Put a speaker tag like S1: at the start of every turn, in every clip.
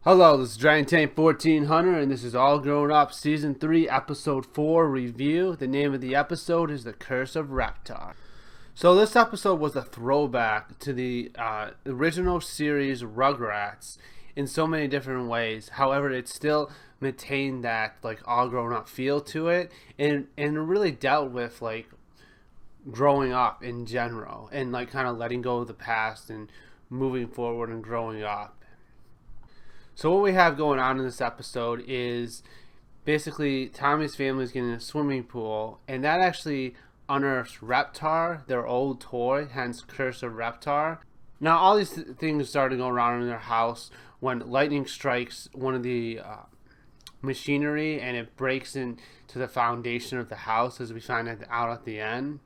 S1: Hello, this is Dragon Tank 1400, and this is All Grown Up Season 3, Episode 4 review. The name of the episode is The Curse of Reptar. So this episode was a throwback to the original series Rugrats in so many different ways. However, it still maintained that like all grown up feel to it, and it really dealt with like growing up in general and like kind of letting go of the past and moving forward and growing up. So what we have going on in this episode is basically Tommy's family is getting a swimming pool, and that actually unearths Reptar, their old toy, hence Curse of Reptar. Now all these things started going around in their house when lightning strikes one of the machinery and it breaks into the foundation of the house, as we find out at the end.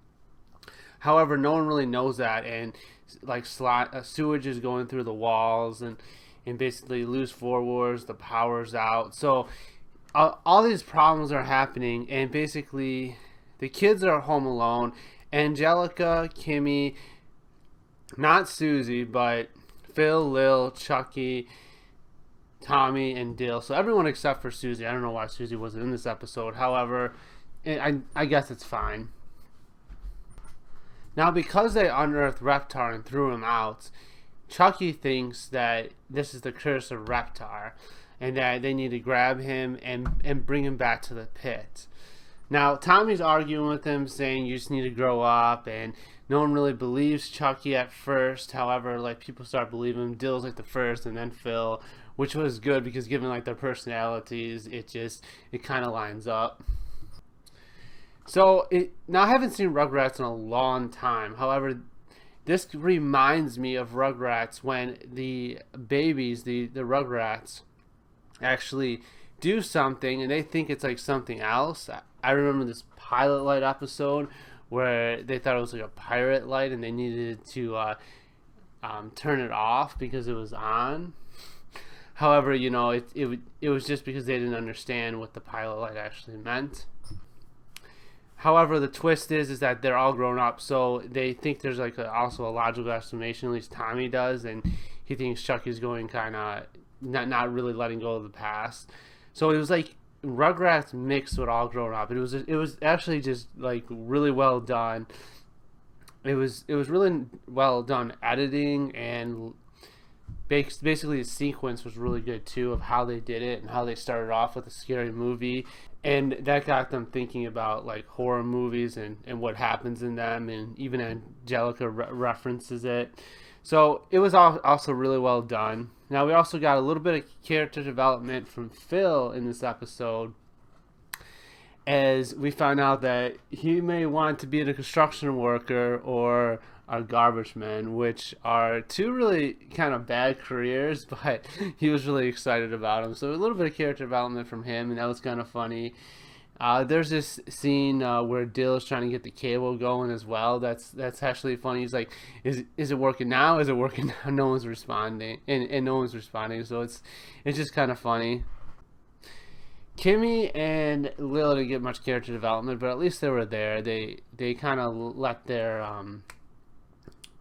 S1: However, no one really knows that, and like sewage is going through the walls and basically loose forwards, the power's out. So all these problems are happening, and basically the kids are home alone. Angelica, Kimmy, not Susie, but Phil, Lil, Chucky, Tommy, and Dill. So everyone except for Susie. I don't know why Susie wasn't in this episode. However, I guess it's fine. Now, because they unearthed Reptar and threw him out, Chucky thinks that this is the curse of Reptar and that they need to grab him and bring him back to the pit. Now, Tommy's arguing with him, saying you just need to grow up, and no one really believes Chucky at first. However, like people start believing him. Dill's like the first, and then Phil, which was good because given like their personalities, it kind of lines up. So now I haven't seen Rugrats in a long time. However, this reminds me of Rugrats when the babies, the Rugrats, actually do something and they think it's like something else. I remember this pilot light episode where they thought it was like a pirate light and they needed to turn it off because it was on. However, you know, it was just because they didn't understand what the pilot light actually meant. However, the twist is that they're all grown up, so they think there's like also a logical explanation. At least Tommy does, and he thinks Chucky's going kind of not really letting go of the past. So it was like Rugrats mixed with all grown up. It was actually just like really well done. It was really well done editing, and basically the sequence was really good too of how they did it and how they started off with a scary movie. And that got them thinking about like horror movies and what happens in them, and even Angelica references it. So it was also really well done. Now we also got a little bit of character development from Phil in this episode, as we found out that he may want to be a construction worker or a garbage man, which are two really kind of bad careers, but he was really excited about them. So a little bit of character development from him, and that was kind of funny. There's this scene where Dill is trying to get the cable going as well. That's actually funny. He's like, "Is it working now? Is it working now?" No one's responding, and no one's responding. So it's just kind of funny. Kimmy and Lil didn't get much character development, but at least they were there. They kind of let their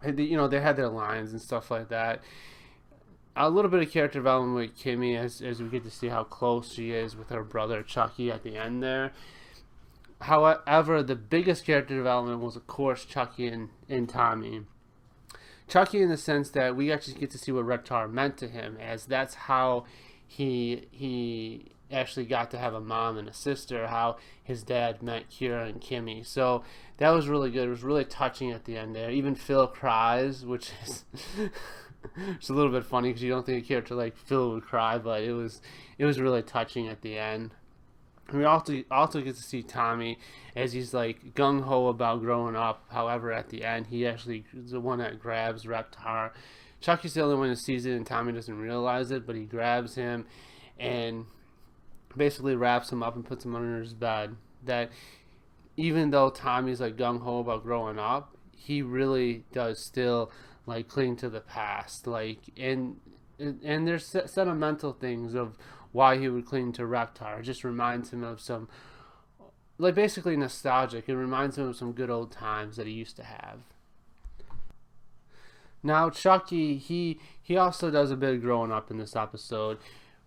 S1: they had their lines and stuff like that. A little bit of character development with Kimmy as we get to see how close she is with her brother Chucky at the end there. However, the biggest character development was, of course, Chucky and Tommy. Chucky in the sense that we actually get to see what Reptar meant to him, as that's how he actually got to have a mom and a sister, how his dad met Kira and Kimmy. So that was really good. It was really touching at the end there. Even Phil cries, which is it's a little bit funny because you don't think a character like Phil would cry, but it was really touching at the end. And we also get to see Tommy as he's like gung-ho about growing up. However, at the end, he actually is the one that grabs Reptar. Chucky's the only one who sees it, and Tommy doesn't realize it, but he grabs him and basically wraps him up and puts him under his bed. That even though Tommy's like gung-ho about growing up, he really does still like cling to the past. Like and there's sentimental things of why he would cling to Reptar. It just reminds him of some, like, basically nostalgic. It reminds him of some good old times that he used to have. Now Chucky, he also does a bit of growing up in this episode.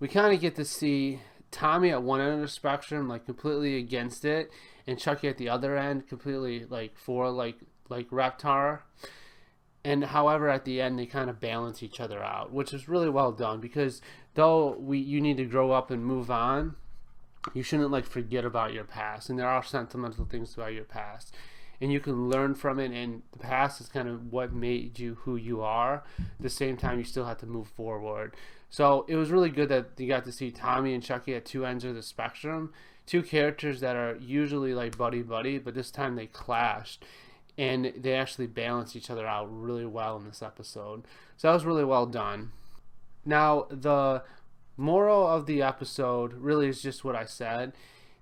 S1: we kind of get to see Tommy at one end of the spectrum, like completely against it, and Chucky at the other end, completely like for like Reptar. And however, at the end, they kind of balance each other out, which is really well done, because though you need to grow up and move on, you shouldn't like forget about your past. And there are sentimental things about your past, and you can learn from it. And the past is kind of what made you who you are. At the same time, you still have to move forward. So it was really good that you got to see Tommy and Chucky at two ends of the spectrum, two characters that are usually like buddy, but this time they clashed. And they actually balance each other out really well in this episode. So that was really well done. Now, the moral of the episode really is just what I said,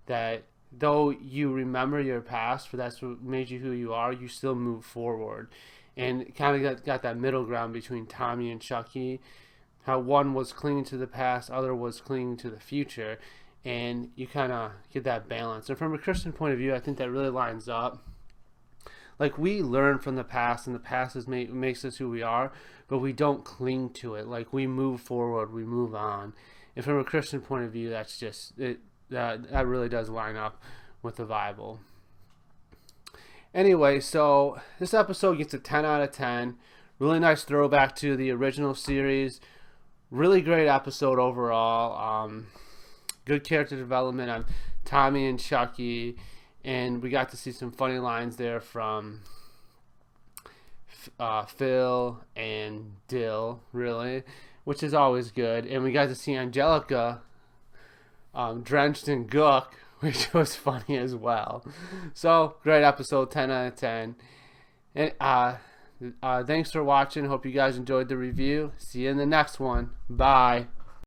S1: that though you remember your past, for that's what made you who you are, you still move forward. And kind of got that middle ground between Tommy and Chucky, how one was clinging to the past, other was clinging to the future, and you kind of get that balance. And from a Christian point of view, I think that really lines up. Like, we learn from the past, and the past makes us who we are, but we don't cling to it. Like, we move forward, we move on. And from a Christian point of view, that's just it. That really does line up with the Bible. Anyway, so this episode gets a 10 out of 10. Really nice throwback to the original series. Really great episode overall. Good character development on Tommy and Chucky. And we got to see some funny lines there from Phil and Dill, really, which is always good. And we got to see Angelica drenched in gook, which was funny as well. So, great episode, 10 out of 10. And thanks for watching. Hope you guys enjoyed the review. See you in the next one. Bye.